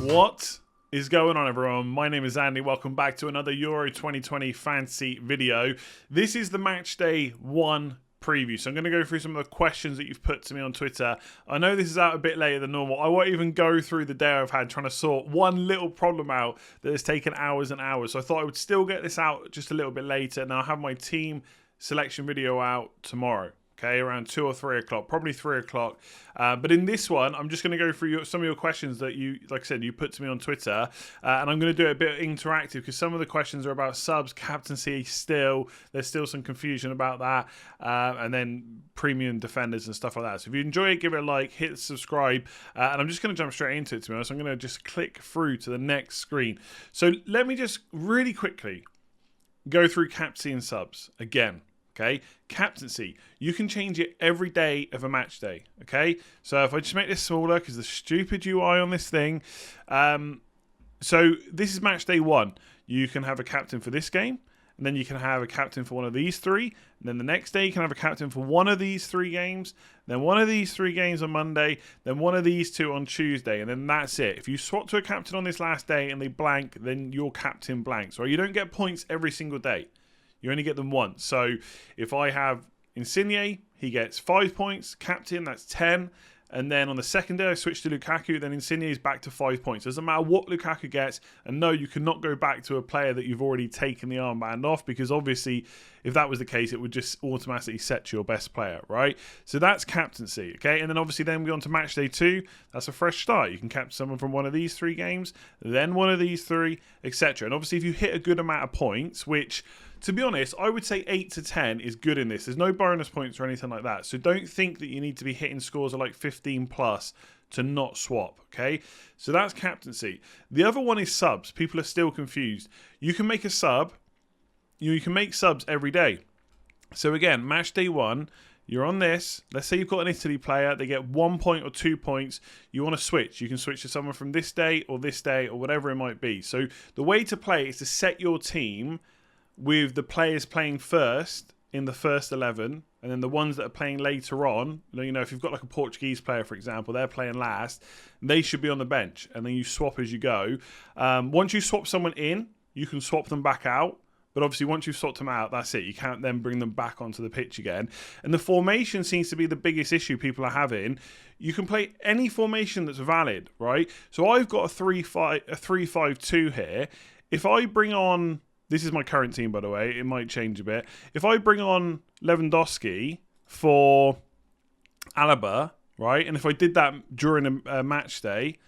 What is going on, everyone? My name is Andy. Welcome back to another Euro 2020 fantasy video. This is the Matchday 1 preview. So I'm going to go through some of the questions that you've put to me on Twitter. I know this is out a bit later than normal. I won't even go through the day I've had trying to sort one little problem out that has taken hours and hours. So I thought I would still get this out just a little bit later. And I'll have my team selection video out tomorrow. Okay, around 2 or 3 o'clock, probably 3 o'clock. But in this one, I'm just going to go through some of your questions that you, like I said, you put to me on Twitter. And I'm going to do it a bit interactive because some of the questions are about subs, captaincy still. There's still some confusion about that. And then premium defenders and stuff like that. So if you enjoy it, give it a like, hit subscribe. And I'm just going to jump straight into it, to be honest. I'm going to just click through to the next screen. So let me just really quickly go through captaincy and subs again. Okay, captaincy, you can change it every day of a match day. Okay, so if I just make this smaller because the stupid UI on this thing. So this is match day 1. You can have a captain for this game, and then you can have a captain for one of these 3. And then the next day you can have a captain for one of these 3 games, then one of these 3 games on Monday, then one of these 2 on Tuesday, and then that's it. If you swap to a captain on this last day and they blank, then your captain blanks. Right? You don't get points every single day. You only get them once. So if I have Insigne, he gets 5 points. Captain, that's 10. And then on the second day, I switch to Lukaku. Then Insigne is back to 5 points. Doesn't matter what Lukaku gets. And no, you cannot go back to a player that you've already taken the armband off. Because obviously, if that was the case, it would just automatically set your best player, right? So that's captaincy, okay? And then obviously then we go on to match day 2. That's a fresh start. You can captain someone from one of these 3 games, then one of these 3, etc. And obviously if you hit a good amount of points, which, to be honest, I would say 8 to 10 is good in this. There's no bonus points or anything like that. So don't think that you need to be hitting scores of like 15 plus to not swap, okay? So that's captaincy. The other one is subs. People are still confused. You can make a sub. You can make subs every day. So again, match day 1, you're on this. Let's say you've got an Italy player. They get 1 point or 2 points. You want to switch. You can switch to someone from this day or whatever it might be. So the way to play is to set your team with the players playing first in the first 11, and then the ones that are playing later on, you know, if you've got like a Portuguese player, for example, they're playing last, they should be on the bench, and then you swap as you go. Once you swap someone in, you can swap them back out, but obviously once you've swapped them out, that's it. You can't then bring them back onto the pitch again. And the formation seems to be the biggest issue people are having. You can play any formation that's valid, right? So I've got a 3-5-2 here. If I bring on... This is my current team, by the way. It might change a bit. If I bring on Lewandowski for Alaba, right, and if I did that during a match day,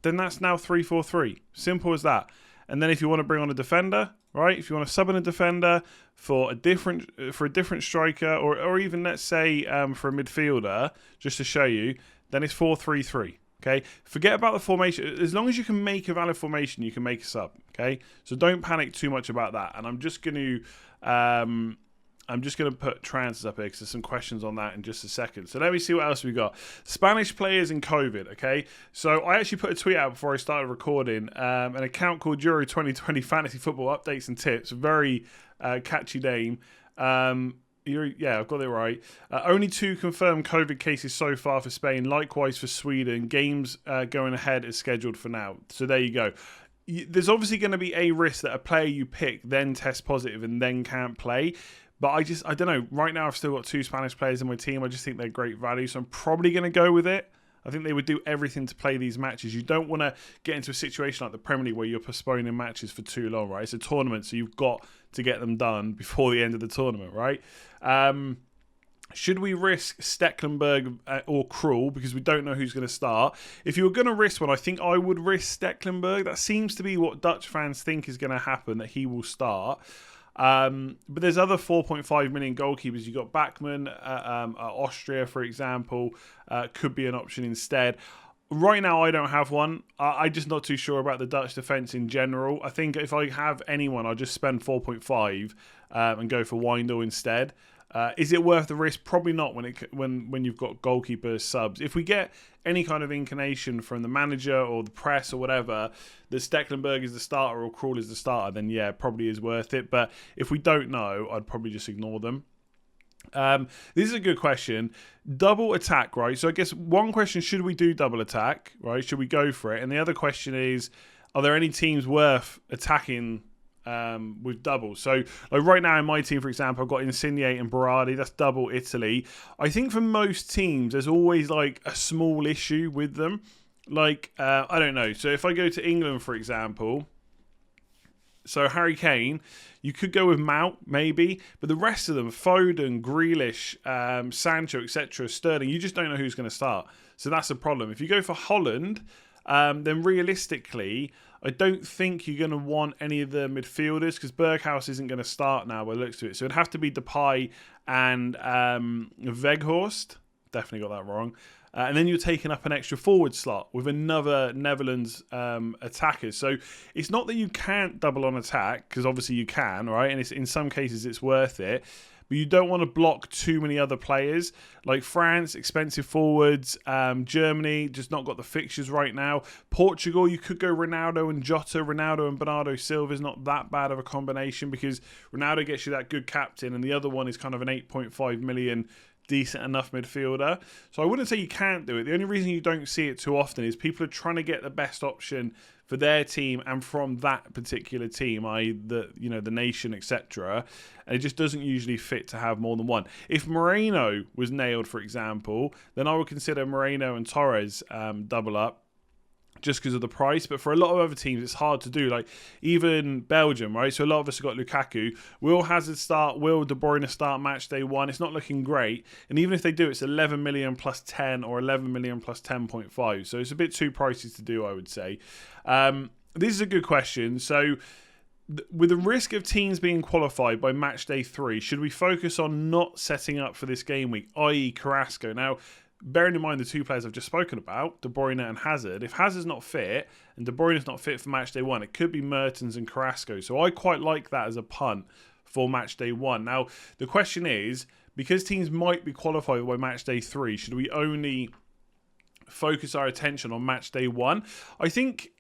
then that's now 3-4-3. Simple as that. And then if you want to bring on a defender, right, if you want to sub in a defender for a different striker, or even let's say for a midfielder, just to show you, then it's 4-3-3. Okay, forget about the formation. As long as you can make a valid formation, you can make a sub. Okay, so don't panic too much about that. And I'm just going to put transfers up here because there's some questions on that in just a second. So let me see what else we got. Spanish players in COVID. Okay, so I actually put a tweet out before I started recording. An account called Euro 2020 Fantasy Football Updates and Tips. Very catchy name. Yeah, I've got it right. Only 2 confirmed COVID cases so far for Spain. Likewise for Sweden. Games going ahead as scheduled for now. So there you go. There's obviously going to be a risk that a player you pick then tests positive and then can't play. But I don't know. Right now I've still got 2 Spanish players in my team. I just think they're great value. So I'm probably going to go with it. I think they would do everything to play these matches. You don't want to get into a situation like the Premier League where you're postponing matches for too long, right? It's a tournament, so you've got to get them done before the end of the tournament, right? Should we risk Stecklenburg or Krul? Because we don't know who's going to start. If you were going to risk one, I think I would risk Stecklenburg. That seems to be what Dutch fans think is going to happen, that he will start. But there's other 4.5 million goalkeepers. You've got Bachmann, Austria, for example, could be an option instead. Right now, I don't have one. I'm just not too sure about the Dutch defence in general. I think if I have anyone, I'll just spend 4.5 and go for Wijndal instead. Is it worth the risk? Probably not when you've got goalkeeper subs. If we get any kind of inclination from the manager or the press or whatever that Stecklenburg is the starter or Krul is the starter, then yeah, it probably is worth it. But if we don't know, I'd probably just ignore them. This is a good question. Double attack, right? So I guess one question, should we do double attack, right? Should we go for it? And the other question is, are there any teams worth attacking with double? So like right now in my team, for example, I've got Insigne and Berardi. That's double Italy. I think for most teams, there's always like a small issue with them. Like, I don't know. So if I go to England, for example, so Harry Kane, you could go with Mount, maybe, but the rest of them, Foden, Grealish, Sancho, etc., Sterling, you just don't know who's going to start. So that's a problem. If you go for Holland, then realistically, I don't think you're going to want any of the midfielders because Berghaus isn't going to start now by the looks of it. So it'd have to be Depay and Weghorst. Definitely got that wrong. And then you're taking up an extra forward slot with another Netherlands attacker. So it's not that you can't double on attack, because obviously you can, right? And in some cases it's worth it. But you don't want to block too many other players. Like France, expensive forwards. Germany, just not got the fixtures right now. Portugal, you could go Ronaldo and Jota. Ronaldo and Bernardo Silva is not that bad of a combination because Ronaldo gets you that good captain and the other one is kind of an 8.5 million decent enough midfielder. So I wouldn't say you can't do it. The only reason you don't see it too often is people are trying to get the best option for their team and from that particular team, i.e. the nation, etc. And it just doesn't usually fit to have more than one. If Moreno was nailed, for example, then I would consider Moreno and Torres double up, just because of the price. But for a lot of other teams, it's hard to do. Like even Belgium, right? So a lot of us have got Lukaku. Will Hazard start? Will De Bruyne start match day one? It's not looking great. And even if they do, it's 11 million plus 10 or 11 million plus 10.5. So it's a bit too pricey to do, I would say. This is a good question. So with the risk of teams being qualified by match day 3, should we focus on not setting up for this game week, i.e. Carrasco? Now, bearing in mind the two players I've just spoken about, De Bruyne and Hazard, if Hazard's not fit and De Bruyne's not fit for match day 1, it could be Mertens and Carrasco. So I quite like that as a punt for match day 1. Now, the question is, because teams might be qualified by match day 3, should we only focus our attention on match day 1? I think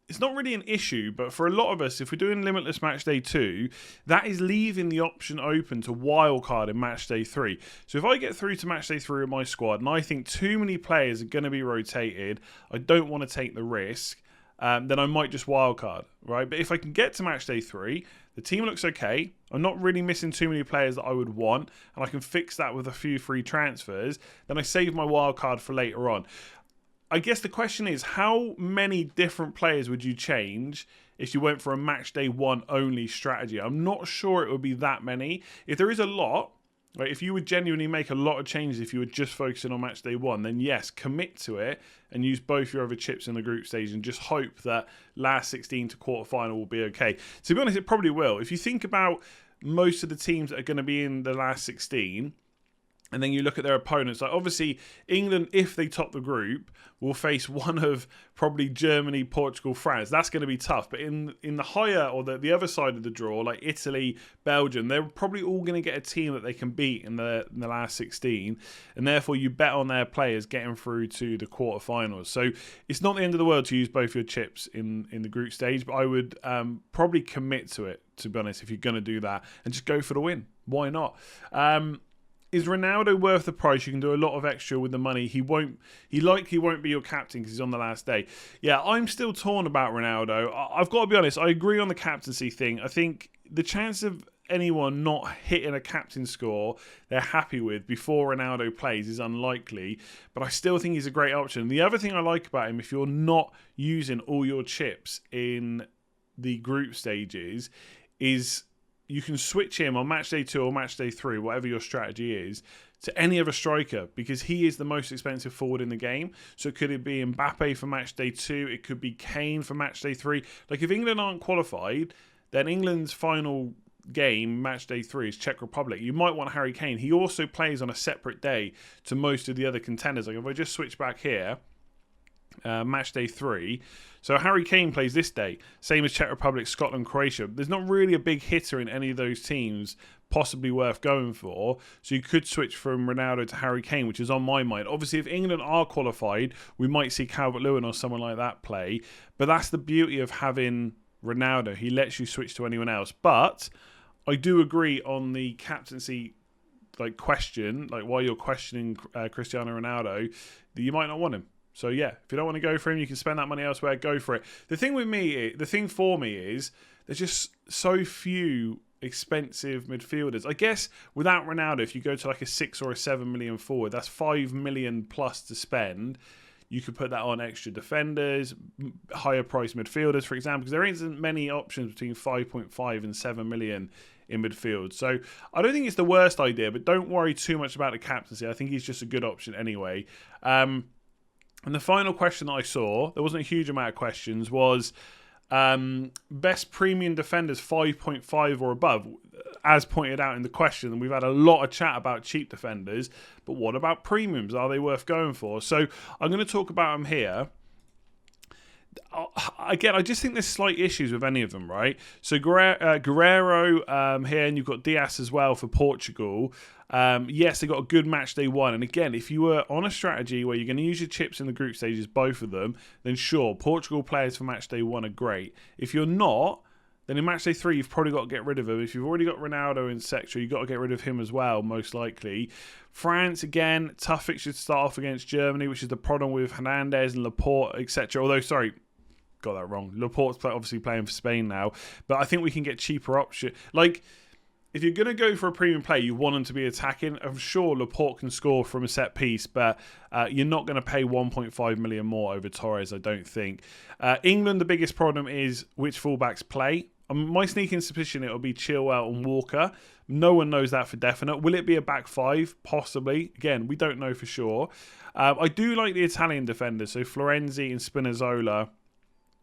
it's not really an issue, but for a lot of us, if we're doing Limitless Match Day 2, that is leaving the option open to wildcard in Match Day 3. So if I get through to Match Day 3 with my squad, and I think too many players are going to be rotated, I don't want to take the risk, then I might just wildcard, right? But if I can get to Match Day 3, the team looks okay, I'm not really missing too many players that I would want, and I can fix that with a few free transfers, then I save my wildcard for later on. I guess the question is, how many different players would you change if you went for a match day 1 only strategy? I'm not sure it would be that many. If there is a lot, right, if you would genuinely make a lot of changes if you were just focusing on match day 1, then yes, commit to it and use both your other chips in the group stage and just hope that last 16 to quarterfinal will be okay. To be honest, it probably will. If you think about most of the teams that are going to be in the last 16, and then you look at their opponents, like obviously England, if they top the group, will face one of probably Germany, Portugal, France. That's going to be tough. But in the higher or the other side of the draw, like Italy, Belgium, they're probably all going to get a team that they can beat in the last 16. And therefore you bet on their players getting through to the quarterfinals. So it's not the end of the world to use both your chips in the group stage, but I would probably commit to it, to be honest, if you're going to do that, and just go for the win. Why not? Is Ronaldo worth the price? You can do a lot of extra with the money. He likely won't be your captain because he's on the last day. Yeah, I'm still torn about Ronaldo. I've got to be honest, I agree on the captaincy thing. I think the chance of anyone not hitting a captain score they're happy with before Ronaldo plays is unlikely, but I still think he's a great option. The other thing I like about him, if you're not using all your chips in the group stages, is you can switch him on match day 2 or match day 3, whatever your strategy is, to any other striker because he is the most expensive forward in the game. So could it be Mbappe for match day 2? It could be Kane for match day 3. Like if England aren't qualified, then England's final game, match day 3, is Czech Republic. You might want Harry Kane. He also plays on a separate day to most of the other contenders. Like if I just switch back here, match day 3. So Harry Kane plays this day, same as Czech Republic, Scotland, Croatia. There's not really a big hitter in any of those teams possibly worth going for. So you could switch from Ronaldo to Harry Kane, which is on my mind. Obviously, if England are qualified, we might see Calvert-Lewin or someone like that play. But that's the beauty of having Ronaldo. He lets you switch to anyone else. But I do agree on the captaincy like question, like why you're questioning Cristiano Ronaldo, that you might not want him. So yeah, if you don't want to go for him, you can spend that money elsewhere. Go for it. The thing for me is there's just so few expensive midfielders. I guess without Ronaldo, if you go to like a 6 or a 7 million forward, that's 5 million plus to spend. You could put that on extra defenders, higher priced midfielders, for example, because there isn't many options between 5.5 and 7 million in midfield. So I don't think it's the worst idea, but don't worry too much about the captaincy. I think he's just a good option anyway. And the final question that I saw, there wasn't a huge amount of questions, was best premium defenders 5.5 or above, as pointed out in the question. And we've had a lot of chat about cheap defenders, but what about premiums? Are they worth going for? So I'm going to talk about them here. Again, I just think there's slight issues with any of them, right? So Guerrero here, and you've got Diaz as well for Portugal. Yes, they got a good match day one. And again, if you were on a strategy where you're going to use your chips in the group stages, both of them, then sure, Portugal players for match day one are great. If you're not, then in match day 3, you've probably got to get rid of him. If you've already got Ronaldo in sector, you've got to get rid of him as well, most likely. France, again, tough fixture to start off against Germany, which is the problem with Hernandez and Laporte, etc. Although, sorry, got that wrong. Laporte's obviously playing for Spain now. But I think we can get cheaper options. Like, if you're going to go for a premium play, you want them to be attacking. I'm sure Laporte can score from a set piece, but you're not going to pay 1.5 million more over Torres, I don't think. England, the biggest problem is which fullbacks play. My sneaking suspicion it'll be Chilwell and Walker. No one knows that for definite. Will it be a back 5? Possibly. Again, we don't know for sure. I do like the Italian defenders, so Florenzi and Spinazzola.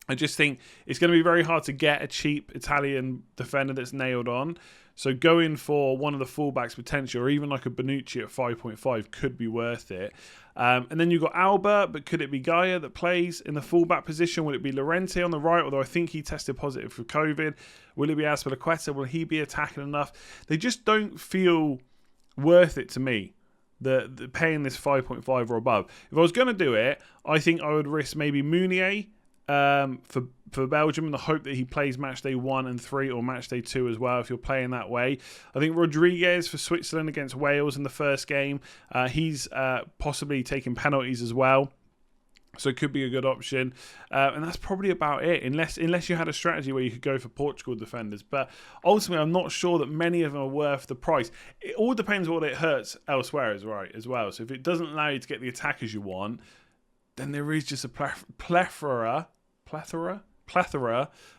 I just think it's going to be very hard to get a cheap Italian defender that's nailed on. So going for one of the fullbacks potential, or even like a Bonucci at 5.5 could be worth it. And then you've got Alba, but could it be Gaia that plays in the fullback position? Will it be Llorente on the right? Although I think he tested positive for COVID. Will it be Azpilicueta? Will he be attacking enough? They just don't feel worth it to me. The paying this 5.5 or above. If I was going to do it, I think I would risk maybe Meunier for Belgium in the hope that he plays match day 1 and 3 or match day 2 as well if you're playing that way. I think Rodriguez for Switzerland against Wales in the first game. He's possibly taking penalties as well. So it could be a good option. And that's probably about it, unless you had a strategy where you could go for Portugal defenders. But ultimately, I'm not sure that many of them are worth the price. It all depends what it hurts elsewhere as well. So if it doesn't allow you to get the attackers you want, then there is just a plethora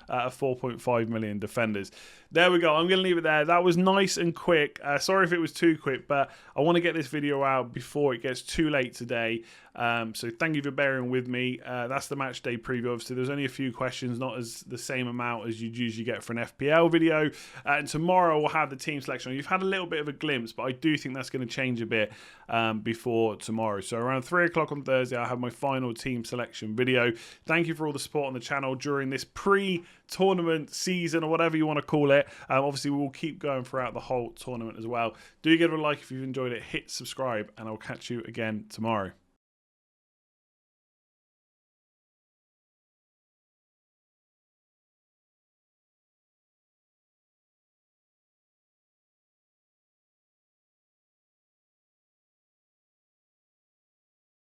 of 4.5 million defenders. There we go. I'm going to leave it there. That was nice and quick. Sorry if it was too quick, but I want to get this video out before it gets too late today. So thank you for bearing with me. That's the match day preview. Obviously, there's only a few questions, not as the same amount as you'd usually get for an FPL video. And tomorrow we'll have the team selection. You've had a little bit of a glimpse, but I do think that's going to change a bit before tomorrow. So around 3 o'clock on Thursday, I'll have my final team selection video. Thank you for all the support on the channel during this pre-tournament season or whatever you want to call it. Obviously, we will keep going throughout the whole tournament as well. Do give it a like if you've enjoyed it. Hit subscribe, and I'll catch you again tomorrow.